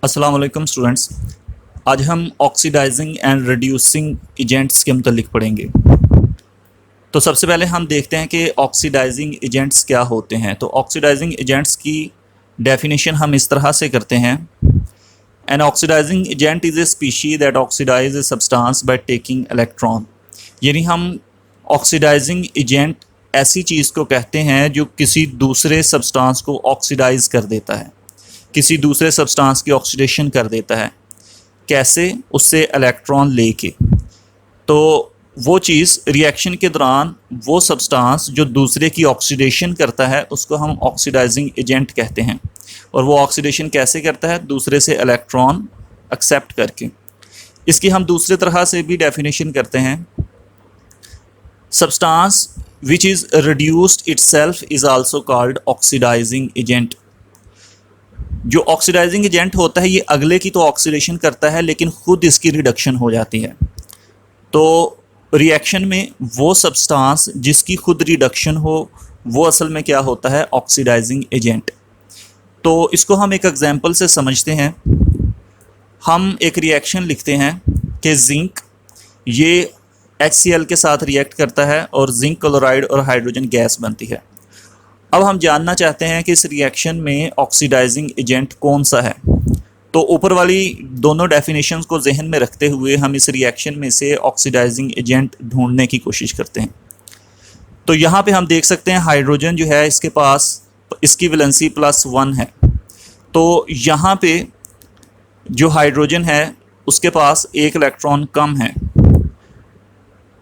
अस्सलाम वालेकुम स्टूडेंट्स। आज हम ऑक्सीडाइजिंग एंड रिड्यूसिंग एजेंट्स के मुतल्लिक पढ़ेंगे। तो सबसे पहले हम देखते हैं कि ऑक्सीडाइजिंग एजेंट्स क्या होते हैं। तो ऑक्सीडाइजिंग एजेंट्स की डेफिनेशन हम इस तरह से करते हैं। An oxidising agent is a species that oxidise a substance by taking electron. यानी हम ऑक्सीडाइजिंग एजेंट ऐसी चीज़ को कहते हैं जो किसी दूसरे सब्सटेंस को ऑक्सीडाइज कर देता है, किसी दूसरे सब्सटेंस की ऑक्सीडेशन कर देता है। कैसे? उससे इलेक्ट्रॉन लेके। तो वो चीज़ रिएक्शन के दौरान वो सब्सटेंस जो दूसरे की ऑक्सीडेशन करता है उसको हम ऑक्सीडाइजिंग एजेंट कहते हैं। और वो ऑक्सीडेशन कैसे करता है? दूसरे से इलेक्ट्रॉन एक्सेप्ट करके। इसकी हम दूसरे तरह से भी डेफिनेशन करते हैं। Substance which is reduced itself is also called oxidising agent. जो ऑक्सीडाइजिंग एजेंट होता है ये अगले की तो ऑक्सीडेशन करता है लेकिन खुद इसकी रिडक्शन हो जाती है। तो रिएक्शन में वो सब्सटेंस जिसकी खुद रिडक्शन हो वो असल में क्या होता है? Oxidising agent. तो इसको हम एक एग्जांपल से समझते हैं। हम एक रिएक्शन लिखते हैं कि जिंक ये HCl के साथ रिएक्ट करता है और जिंक क्लोराइड और हाइड्रोजन गैस बनती है। अब हम जानना चाहते हैं कि इस रिएक्शन में ऑक्सीडाइजिंग एजेंट कौन सा है। तो ऊपर वाली दोनों डेफिनेशंस को जहन में रखते हुए हम इस रिएक्शन में से ऑक्सीडाइजिंग एजेंट ढूंढने की कोशिश करते हैं। तो यहाँ पे हम देख सकते हैं हाइड्रोजन जो है इसके पास इसकी वैलेंसी +1 है। तो यहाँ पे जो हाइड्रोजन है उसके पास एक इलेक्ट्रॉन कम है।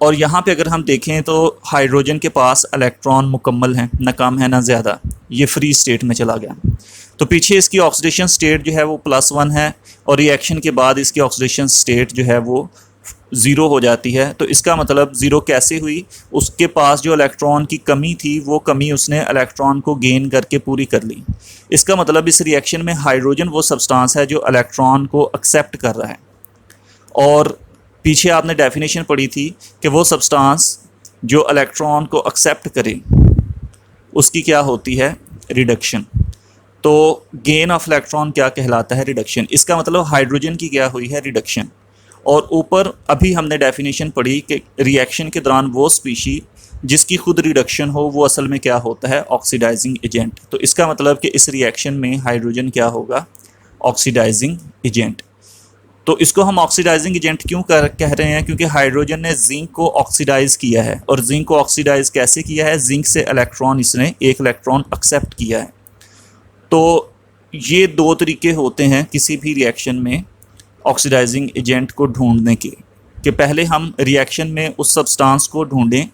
और यहाँ पे अगर हम देखें तो हाइड्रोजन के पास इलेक्ट्रॉन मुकम्मल हैं, ना कम है ना ज़्यादा। ये फ्री स्टेट में चला गया। तो पीछे इसकी ऑक्सीडेशन स्टेट जो है वो +1 है और रिएक्शन के बाद इसकी ऑक्सीडेशन स्टेट जो है वो 0 हो जाती है। तो इसका मतलब 0 कैसे हुई? उसके पास जो इलेक्ट्रॉन की कमी थी वो कमी उसने इलेक्ट्रॉन को गेन करके पूरी कर ली। इसका मतलब इस रिएक्शन में हाइड्रोजन वो सब्सटेंस है जो इलेक्ट्रॉन को एक्सेप्ट कर रहा है। और पीछे आपने डेफिनेशन पढ़ी थी कि वो सब्सटेंस जो इलेक्ट्रॉन को एक्सेप्ट करे उसकी क्या होती है? रिडक्शन। तो गेन ऑफ इलेक्ट्रॉन क्या कहलाता है? रिडक्शन। इसका मतलब हाइड्रोजन की क्या हुई है? रिडक्शन। और ऊपर अभी हमने डेफिनेशन पढ़ी कि रिएक्शन के दौरान वो स्पीशी जिसकी खुद रिडक्शन हो वो असल में क्या होता है? Oxidising agent. तो इसका मतलब कि इस रिएक्शन में हाइड्रोजन क्या होगा? Oxidising agent. तो इसको हम ऑक्सीडाइजिंग एजेंट क्यों कह रहे हैं? क्योंकि हाइड्रोजन ने जिंक को ऑक्सीडाइज किया है। और जिंक को ऑक्सीडाइज कैसे किया है? जिंक से इलेक्ट्रॉन इसने एक इलेक्ट्रॉन एक्सेप्ट किया है। तो ये दो तरीके होते हैं किसी भी रिएक्शन में ऑक्सीडाइजिंग एजेंट को ढूंढने के, कि पहले हम रिएक्शन में उस सब्सटेंस को ढूंढें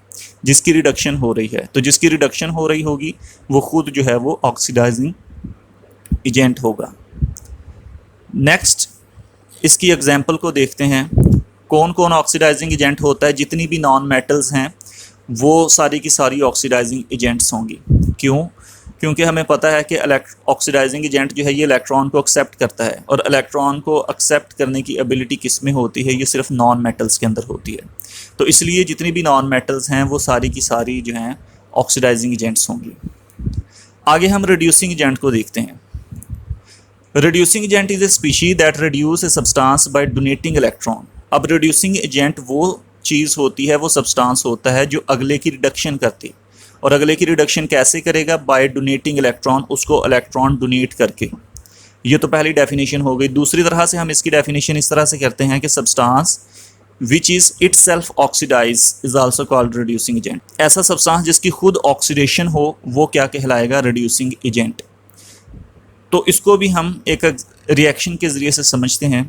जिसकी रिडक्शन हो रही है। तो जिसकी रिडक्शन हो रही होगी वो खुद जो है वो ऑक्सीडाइजिंग एजेंट होगा। नेक्स्ट इसकी एग्जांपल को देखते हैं। कौन कौन ऑक्सीडाइजिंग एजेंट होता है? जितनी भी नॉन मेटल्स हैं वो सारी की सारी ऑक्सीडाइजिंग एजेंट्स होंगी। क्यों? क्योंकि हमें पता है कि ऑक्सीडाइजिंग एजेंट जो है ये इलेक्ट्रॉन को एक्सेप्ट करता है। और इलेक्ट्रॉन को एक्सेप्ट करने की एबिलिटी किस में होती है? ये सिर्फ नॉन मेटल्स के अंदर होती है। तो इसलिए जितनी भी नॉन मेटल्स हैं वो सारी की सारी जो हैं ऑक्सीडाइजिंग एजेंट्स होंगी। आगे हम रिड्यूसिंग एजेंट को देखते हैं। Reducing agent is a species that reduce A substance bye donating electron. अब रिड्यूसिंग एजेंट वो चीज़ होती है, वो सब्सटेंस होता है जो अगले की रिडक्शन करती है। और अगले की रिडक्शन कैसे करेगा? बाय डोनेटिंग इलेक्ट्रॉन, उसको इलेक्ट्रॉन डोनेट करके। ये तो पहली डेफिनेशन हो गई। दूसरी तरह से हम इसकी डेफिनेशन इस तरह से करते हैं कि substance which is itself oxidise is also called reducing agent. ऐसा सब्सटेंस जिसकी खुद ऑक्सीडेशन हो वो क्या कहलाएगा? Reducing agent. तो इसको भी हम एक रिएक्शन के ज़रिए से समझते हैं।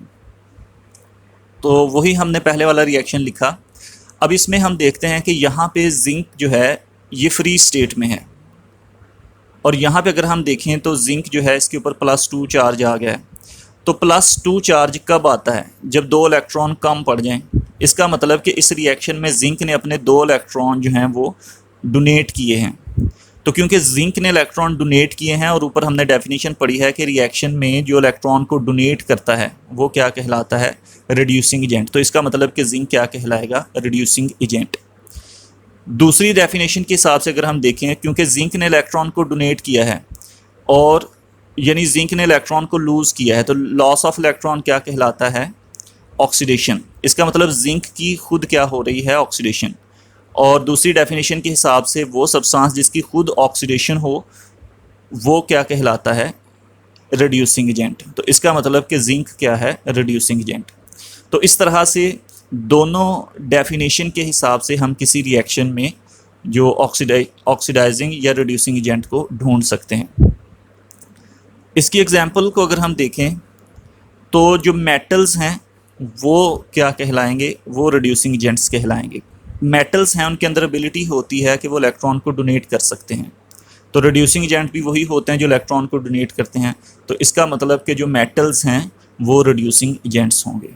तो वही हमने पहले वाला रिएक्शन लिखा। अब इसमें हम देखते हैं कि यहाँ पे जिंक जो है ये फ्री स्टेट में है। और यहाँ पे अगर हम देखें तो जिंक जो है इसके ऊपर +2 चार्ज आ गया है। तो +2 चार्ज कब आता है? जब 2 इलेक्ट्रॉन कम पड़ जाएं। इसका मतलब कि इस रिएक्शन में जिंक ने अपने 2 इलेक्ट्रॉन जो हैं वो डोनेट किए हैं। तो क्योंकि जिंक ने इलेक्ट्रॉन डोनेट किए हैं और ऊपर हमने डेफिनेशन पढ़ी है कि रिएक्शन में जो इलेक्ट्रॉन को डोनेट करता है वो क्या कहलाता है? Reducing agent. तो इसका मतलब कि जिंक क्या कहलाएगा? Reducing agent. दूसरी डेफिनेशन के हिसाब से अगर हम देखें, क्योंकि जिंक ने इलेक्ट्रॉन को डोनेट किया है और यानी जिंक ने इलेक्ट्रॉन को लूज़ किया है, तो लॉस ऑफ इलेक्ट्रॉन क्या कहलाता है? ऑक्सीडेशन। इसका मतलब जिंक की खुद क्या हो रही है? ऑक्सीडेशन। और दूसरी डेफिनेशन के हिसाब से वो सब्सटेंस जिसकी खुद ऑक्सीडेशन हो वो क्या कहलाता है? Reducing agent. तो इसका मतलब कि जिंक क्या है? Reducing agent. तो इस तरह से दोनों डेफिनेशन के हिसाब से हम किसी रिएक्शन में जो ऑक्सीडाइजिंग या रिड्यूसिंग एजेंट को ढूंढ सकते हैं। इसकी एग्जांपल को अगर हम देखें तो जो मेटल्स हैं वो क्या कहलाएंगे? वो रिड्यूसिंग एजेंट्स कहलाएंगे। मेटल्स हैं उनके अंदर एबिलिटी होती है कि वो इलेक्ट्रॉन को डोनेट कर सकते हैं, तो रिड्यूसिंग एजेंट भी वही होते हैं जो इलेक्ट्रॉन को डोनेट करते हैं। तो इसका मतलब कि जो मेटल्स हैं वो रिड्यूसिंग एजेंट्स होंगे।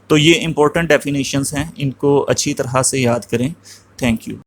तो ये इंपॉर्टेंट डेफिनेशंस हैं, इनको अच्छी तरह से याद करें। Thank you.